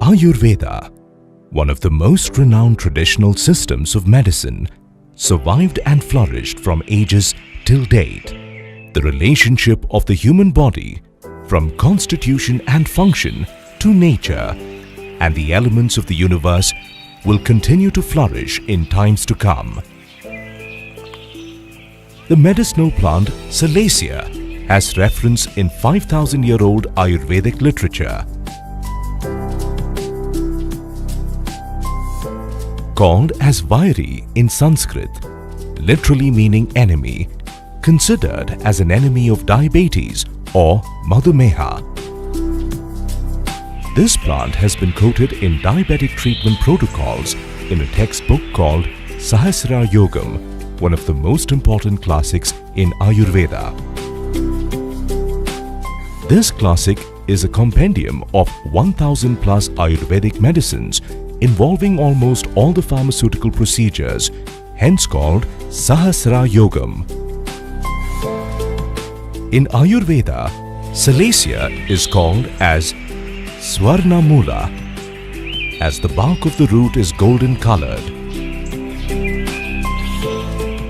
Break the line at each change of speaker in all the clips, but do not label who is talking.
Ayurveda, one of the most renowned traditional systems of medicine, survived and flourished from ages till date. The relationship of the human body, from constitution and function to nature, and the elements of the universe will continue to flourish in times to come. The medicinal plant Salacia has reference in 5,000-year-old Ayurvedic literature. Called as Vairi in Sanskrit, literally meaning enemy, considered as an enemy of diabetes or Madhumeha. This plant has been quoted in diabetic treatment protocols in a textbook called Sahasra Yogam, one of the most important classics in Ayurveda. This classic is a compendium of 1,000 plus Ayurvedic medicines involving almost all the pharmaceutical procedures, hence called Sahasra Yogam. In Ayurveda, Salacia is called as Swarna Mula, as the bark of the root is golden colored.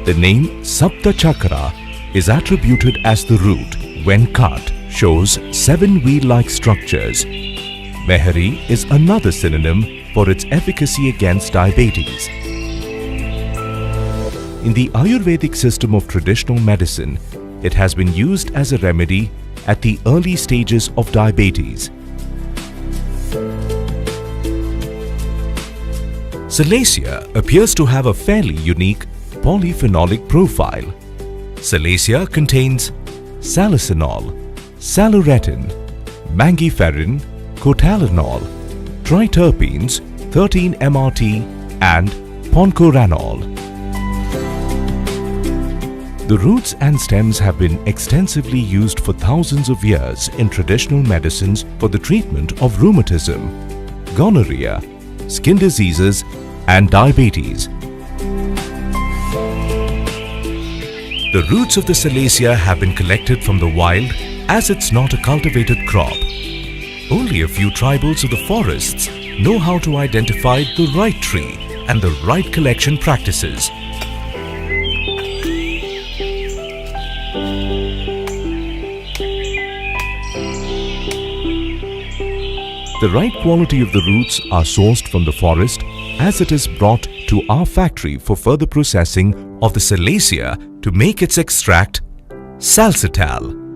The name Sapta Chakra is attributed as the root, when cut, shows 7 wheel-like structures. Mehari is another synonym for its efficacy against diabetes. In the Ayurvedic system of traditional medicine, it has been used as a remedy at the early stages of diabetes. Salacia appears to have a fairly unique polyphenolic profile. Salacia contains salicylic, saluretin, mangiferin, cotalinol, triterpenes, 13-MRT and poncoranol. The roots and stems have been extensively used for thousands of years in traditional medicines for the treatment of rheumatism, gonorrhea, skin diseases and diabetes. The roots of the Salacia have been collected from the wild as it's not a cultivated crop. Only a few tribals of the forests know how to identify the right tree and the right collection practices. The right quality of the roots are sourced from the forest as it is brought to our factory for further processing of the Salacia to make its extract, salsitol.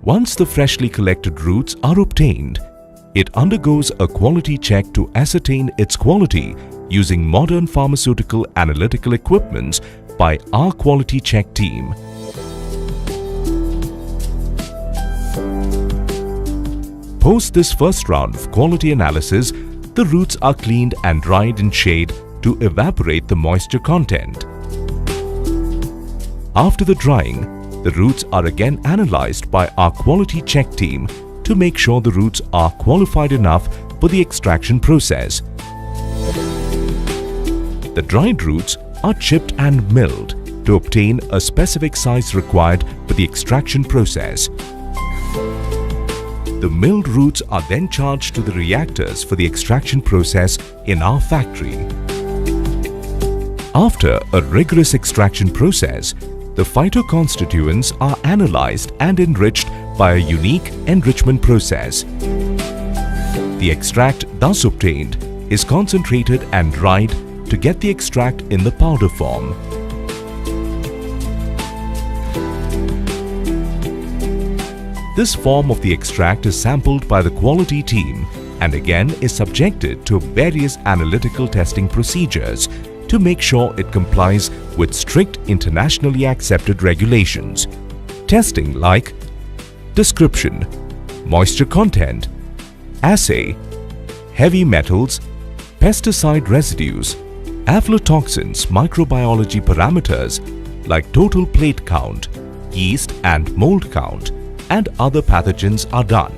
Once the freshly collected roots are obtained, it undergoes a quality check to ascertain its quality using modern pharmaceutical analytical equipments by our quality check team. Post this first round of quality analysis, the roots are cleaned and dried in shade to evaporate the moisture content. After the drying, the roots are again analyzed by our quality check team to make sure the roots are qualified enough for the extraction process. The dried roots are chipped and milled to obtain a specific size required for the extraction process. The milled roots are then charged to the reactors for the extraction process in our factory. After a rigorous extraction process, the phytoconstituents are analyzed and enriched by a unique enrichment process. The extract thus obtained is concentrated and dried to get the extract in the powder form. This form of the extract is sampled by the quality team and again is subjected to various analytical testing procedures to make sure it complies with strict internationally accepted regulations. Testing like description, moisture content, assay, heavy metals, pesticide residues, aflatoxins, microbiology parameters like total plate count, yeast and mold count, and other pathogens are done.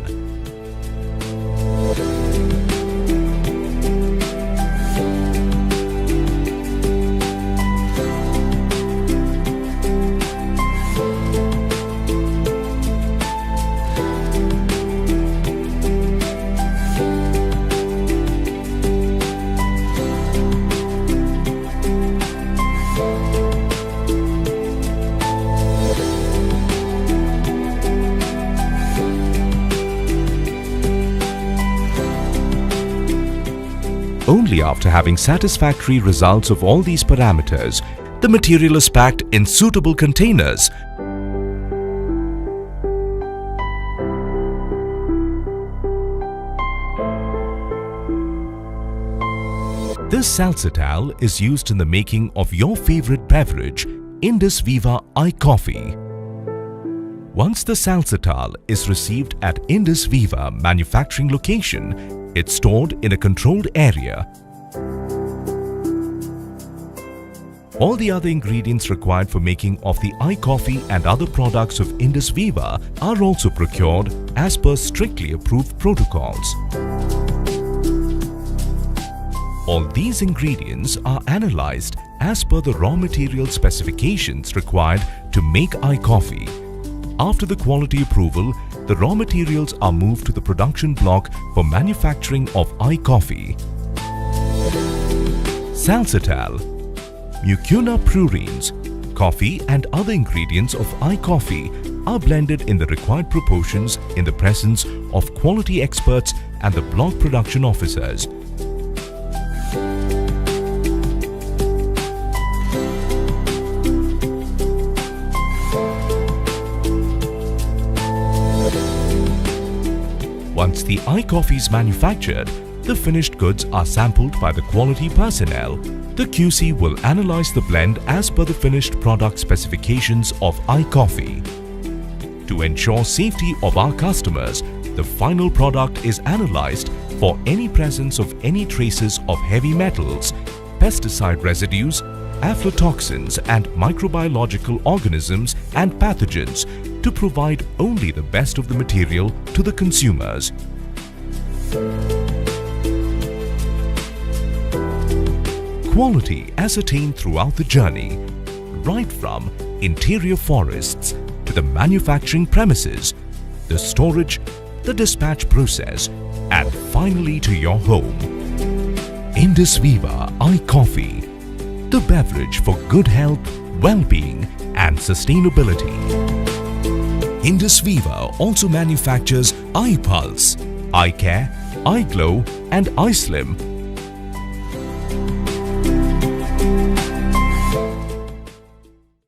Only after having satisfactory results of all these parameters, the material is packed in suitable containers. This salsitol is used in the making of your favorite beverage, indusviva icoffee. Once the salsitol is received at indusviva manufacturing location, it's stored in a controlled area. All the other ingredients required for making of the icoffee and other products of indusviva are also procured as per strictly approved protocols. All these ingredients are analyzed as per the raw material specifications required to make icoffee. After the quality approval, the raw materials are moved to the production block for manufacturing of icoffee. Salsitol, mucuna prurines, coffee and other ingredients of icoffee are blended in the required proportions in the presence of quality experts and the block production officers. Once the icoffee is manufactured, the finished goods are sampled by the quality personnel. The QC will analyze the blend as per the finished product specifications of icoffee. To ensure safety of our customers, the final product is analyzed for any presence of any traces of heavy metals, pesticide residues, aflatoxins and microbiological organisms and pathogens to provide only the best of the material to the consumers. Quality ascertained throughout the journey, right from interior forests to the manufacturing premises, the storage, the dispatch process, and finally to your home. indusviva icoffee, the beverage for good health, well-being and sustainability. indusviva also manufactures iPulse, iCare, iGlow and iSlim